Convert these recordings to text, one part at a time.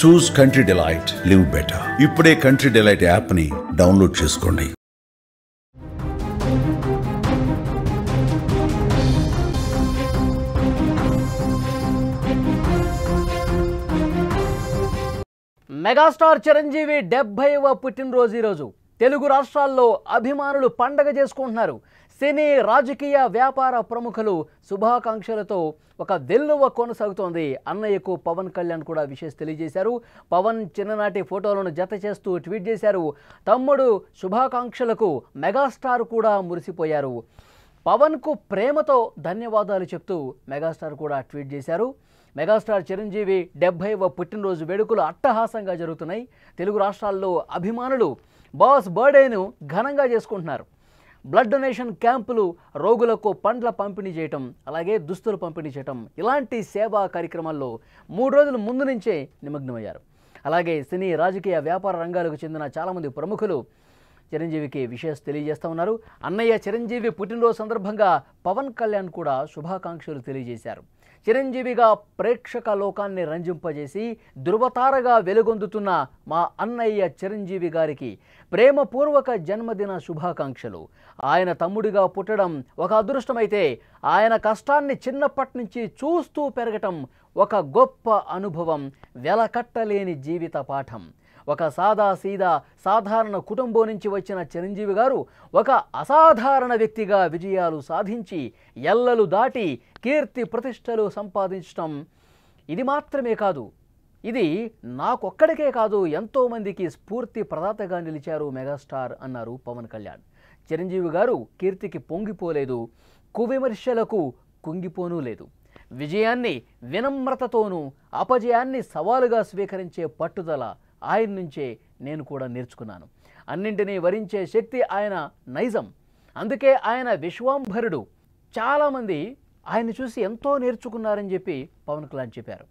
చూస్ country delight, live better. ఇప్పుడే country delight యాప్ని download చేసుకోండి. మెగాస్టార్ చిరంజీవి 70వ పుట్టినరోజు ఈరోజు. తెలుగు రాష్ట్రాల్లో అభిమానులు పండగ చేసుకుంటున్నారు. సినీ, రాజకీయ, వ్యాపార ప్రముఖులు శుభాకాంక్షలతో ఒక వెల్లువ కొనసాగుతోంది. అన్నయ్యకు పవన్ కళ్యాణ్ కూడా విషెస్ తెలియజేశారు. పవన్ చిన్ననాటి ఫోటోలను జత చేస్తూ ట్వీట్ చేశారు. తమ్ముడు శుభాకాంక్షలకు మెగాస్టార్ కూడా మురిసిపోయారు. పవన్కు ప్రేమతో ధన్యవాదాలు చెప్తూ మెగాస్టార్ కూడా ట్వీట్ చేశారు. మెగాస్టార్ చిరంజీవి 70వ పుట్టినరోజు వేడుకలు అట్టహాసంగా జరుగుతున్నాయి. తెలుగు రాష్ట్రాల్లో అభిమానులు బాస్ బర్త్డేను ఘనంగా చేసుకుంటున్నారు. బ్లడ్ డొనేషన్ క్యాంపులు, రోగులకు పండ్ల పంపిణీ చేయటం, అలాగే దుస్తులు పంపిణీ చేయటం, ఇలాంటి సేవా కార్యక్రమాల్లో 3 రోజుల ముందు నుంచే నిమగ్నమయ్యారు. అలాగే సినీ, రాజకీయ, వ్యాపార రంగాలకు చెందిన చాలామంది ప్రముఖులు చిరంజీవికి విషెస్ తెలియజేస్తూ ఉన్నారు. అన్నయ్య చిరంజీవి పుట్టినరోజు సందర్భంగా పవన్ కళ్యాణ్ కూడా శుభాకాంక్షలు తెలియజేశారు. చిరంజీవిగా ప్రేక్షక లోకాన్ని రంజింపజేసి ధృవతారగా వెలుగొందుతున్న మా అన్నయ్య చిరంజీవి గారికి ప్రేమపూర్వక జన్మదిన శుభాకాంక్షలు. ఆయన తమ్ముడిగా పుట్టడం ఒక అదృష్టమైతే, ఆయన కష్టాన్ని చిన్నప్పటి నుంచి చూస్తూ పెరగటం ఒక గొప్ప అనుభవం, వెలకట్టలేని జీవిత పాఠం. ఒక సీదా సాధారణ కుటుంబం నుంచి వచ్చిన చిరంజీవి గారు ఒక అసాధారణ వ్యక్తిగా విజయాలు సాధించి ఎల్లలు దాటి కీర్తి ప్రతిష్టలు సంపాదించడం ఇది మాత్రమే కాదు, ఇది నాకొక్కడికే కాదు, ఎంతోమందికి స్ఫూర్తి ప్రదాతగా నిలిచారు మెగాస్టార్ అన్నారు పవన్ కళ్యాణ్. చిరంజీవి గారు కీర్తికి పొంగిపోలేదు, కువిమర్శలకు కుంగిపోనూ లేదు. విజయాన్ని వినమ్రతతోనూ, అపజయాన్ని సవాలుగా స్వీకరించే పట్టుదల ఆయన నుంచే నేను కూడా నేర్చుకున్నాను. అన్నింటినీ వరించే శక్తి ఆయన నైజం. అందుకే ఆయన విశ్వాంభరుడు. చాలామంది ఆయన చూసి ఎంతో నేర్చుకున్నారని చెప్పి పవన్ కళ్యాణ్ చెప్పారు.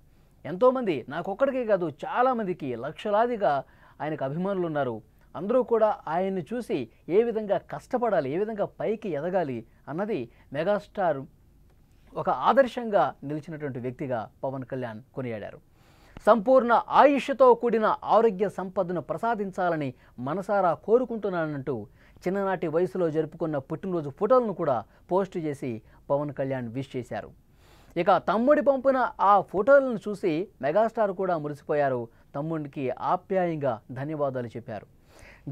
ఎంతోమంది, నాకొక్కడికే కాదు, చాలామందికి లక్షలాదిగా ఆయనకు అభిమానులు ఉన్నారు. అందరూ కూడా ఆయన్ని చూసి ఏ విధంగా కష్టపడాలి, ఏ విధంగా పైకి ఎదగాలి అన్నది మెగాస్టార్ ఒక ఆదర్శంగా నిలిచినటువంటి వ్యక్తిగా పవన్ కళ్యాణ్ కొనియాడారు. సంపూర్ణ ఆయుష్తో కూడిన ఆరోగ్య సంపదను ప్రసాదించాలని మనసారా కోరుకుంటున్నానంటూ చిన్ననాటి వయసులో జరుపుకున్న పుట్టినరోజు ఫోటోలను కూడా పోస్ట్ చేసి పవన్ కళ్యాణ్ విష్ చేశారు. ఇక తమ్ముడి పంపిన ఆ ఫోటోలను చూసి మెగాస్టార్ కూడా మురిసిపోయారు. తమ్ముడికి ఆప్యాయంగా ధన్యవాదాలు చెప్పారు.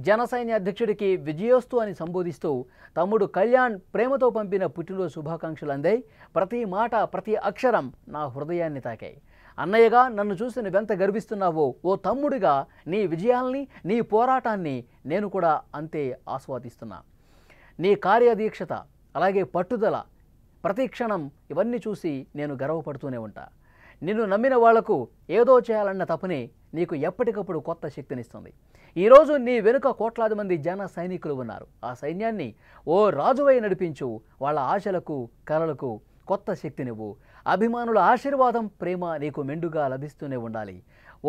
జనసైన్య అధ్యక్షుడికి విజయోస్తు అని సంబోధిస్తూ తమ్ముడు కళ్యాణ్ ప్రేమతో పంపిన పుట్టినరోజు శుభాకాంక్షలు అందాయి. ప్రతి మాట, ప్రతి అక్షరం నా హృదయాన్ని తాకాయి. అన్నయ్యగా నన్ను చూసి నువ్వెంత గర్విస్తున్నావో, ఓ తమ్ముడిగా నీ విజయాల్ని, నీ పోరాటాన్ని నేను కూడా అంతే ఆస్వాదిస్తున్నా. నీ కార్యదీక్షత, అలాగే పట్టుదల, ప్రతి క్షణం ఇవన్నీ చూసి నేను గర్వపడుతూనే ఉంటా. నిన్ను నమ్మిన వాళ్లకు ఏదో చేయాలన్న తపనే నీకు ఎప్పటికప్పుడు కొత్త శక్తినిస్తుంది. ఈరోజు నీ వెనుక కోట్లాది మంది జన సైనికులు ఉన్నారు. ఆ సైన్యాన్ని ఓ రాజువై నడిపించు. వాళ్ళ ఆశలకు, కలలకు కొత్త శక్తినివ్వు. అభిమానుల ఆశీర్వాదం, ప్రేమ నీకు మెండుగా లభిస్తూనే ఉండాలి.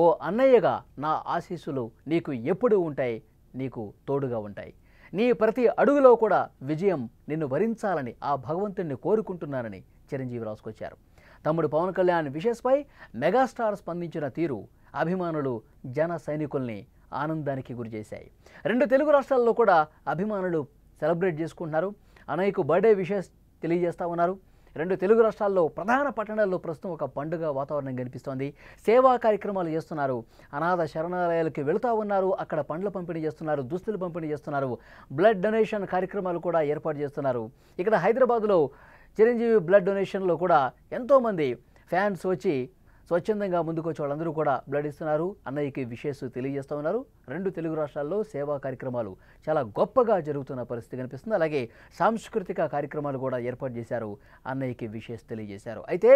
ఓ అన్నయ్యగా నా ఆశీస్సులు నీకు ఎప్పుడూ ఉంటాయి, నీకు తోడుగా ఉంటాయి. నీ ప్రతి అడుగులో కూడా విజయం నిన్ను వరించాలని ఆ భగవంతుడిని కోరుకుంటున్నానని చిరంజీవి రాసుకొచ్చారు. తమ్ముడు పవన్ కళ్యాణ్ విషెస్పై మెగాస్టార్ స్పందించిన తీరు అభిమానులు, జన సైనికుల్ని ఆనందానికి గురిచేశాయి. 2 తెలుగు రాష్ట్రాల్లో కూడా అభిమానులు సెలబ్రేట్ చేసుకుంటున్నారు. అన్నయ్యకు బర్త్డే విషెస్ తెలియజేస్తూ ఉన్నారు. 2 తెలుగు రాష్ట్రాల్లో ప్రధాన పట్టణాల్లో ప్రస్తుతం ఒక పండుగ వాతావరణం కనిపిస్తోంది. సేవా కార్యక్రమాలు చేస్తున్నారు. అనాథ శరణాలయాలకు వెళుతూ ఉన్నారు. అక్కడ పండ్ల పంపిణీ చేస్తున్నారు, దుస్తులు పంపిణీ చేస్తున్నారు, బ్లడ్ డొనేషన్ కార్యక్రమాలు కూడా ఏర్పాటు చేస్తున్నారు. ఇక్కడ హైదరాబాద్లో చిరంజీవి బ్లడ్ డొనేషన్లో కూడా ఎంతోమంది ఫ్యాన్స్ వచ్చి స్వచ్ఛందంగా ముందుకు వచ్చే వాళ్ళందరూ కూడా బ్లడ్ ఇస్తున్నారు. అన్నయ్యకి విషెస్ తెలియజేస్తూ ఉన్నారు. 2 తెలుగు రాష్ట్రాల్లో సేవా కార్యక్రమాలు చాలా గొప్పగా జరుగుతున్న పరిస్థితి కనిపిస్తుంది. అలాగే సాంస్కృతిక కార్యక్రమాలు కూడా ఏర్పాటు చేశారు. అన్నయ్యకి విషెస్ తెలియజేశారు. అయితే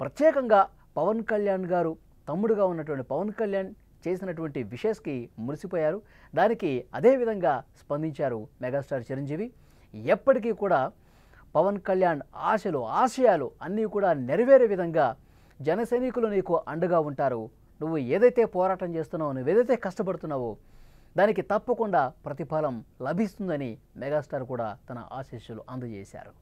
ప్రత్యేకంగా పవన్ కళ్యాణ్ గారు తమ్ముడుగా ఉన్నటువంటి పవన్ కళ్యాణ్ చేసినటువంటి విషెస్కి మురిసిపోయారు. దానికి అదేవిధంగా స్పందించారు మెగాస్టార్ చిరంజీవి. ఎప్పటికీ కూడా పవన్ కళ్యాణ్ ఆశలు, ఆశయాలు అన్నీ కూడా నెరవేరే విధంగా జనసైనికులు నీకు అండగా ఉంటారు. నువ్వు ఏదైతే పోరాటం చేస్తున్నావో, నువ్వు ఏదైతే కష్టపడుతున్నావో దానికి తప్పకుండా ప్రతిఫలం లభిస్తుందని మెగాస్టార్ కూడా తన ఆశీస్సులు అందజేశారు.